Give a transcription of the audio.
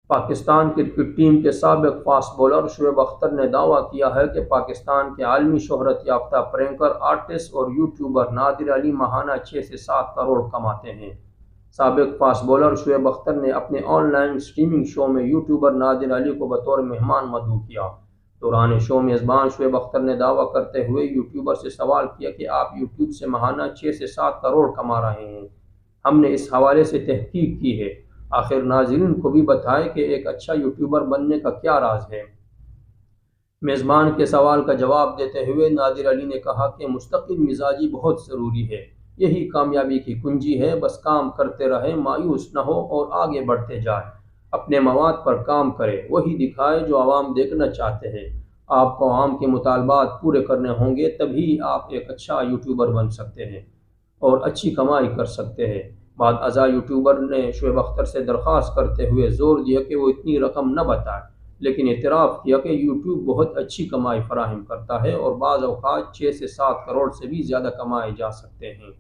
Pakistan cricket team کے سابق fast bowler Shoaib Akhtar نے دعویٰ کیا ہے کہ پاکستان کے عالمی شہرت یافتہ پرینکر آرٹسٹ اور یوٹیوبر نادر علی ماہانہ 6 سے 7 کروڑ کماتے ہیں۔ سابق فاسٹ بولر شعیب اختر نے اپنے آن لائن اسٹریمنگ شو میں یوٹیوبر نادر علی کو بطور مہمان مدعو کیا۔ دوران شو میزبان شعیب اختر نے دعویٰ کرتے ہوئے یوٹیوبر سے سوال کیا کہ آپ یوٹیوب سے ماہانہ 6 سے 7 کروڑ کما رہے ہیں، ہم نے اس حوالے سے تحقیق کی ہے، آخر ناظرین کو بھی بتائیں کہ ایک اچھا یوٹیوبر بننے کا کیا راز ہے۔ میزبان کے سوال کا جواب دیتے ہوئے نادر علی نے کہا کہ مستقل مزاجی بہت ضروری ہے، یہی کامیابی کی کنجی ہے، بس کام کرتے رہیں، مایوس نہ ہو اور آگے بڑھتے جائیں، اپنے مواد پر کام کریں، وہی دکھائیں جو عوام دیکھنا چاہتے ہیں، آپ کو عوام کے مطالبات پورے کرنے ہوں گے، تبھی آپ ایک اچھا یوٹیوبر بن سکتے ہیں اور اچھی کمائی کر سکتے ہیں۔ بعد ازاں یوٹیوبر نے شعیب اختر سے درخواست کرتے ہوئے زور دیا کہ وہ اتنی رقم نہ بتائے، لیکن اعتراف کیا کہ یوٹیوب بہت اچھی کمائی فراہم کرتا ہے اور بعض اوقات 6 سے 7 کروڑ سے بھی زیادہ کمائے جا سکتے ہیں۔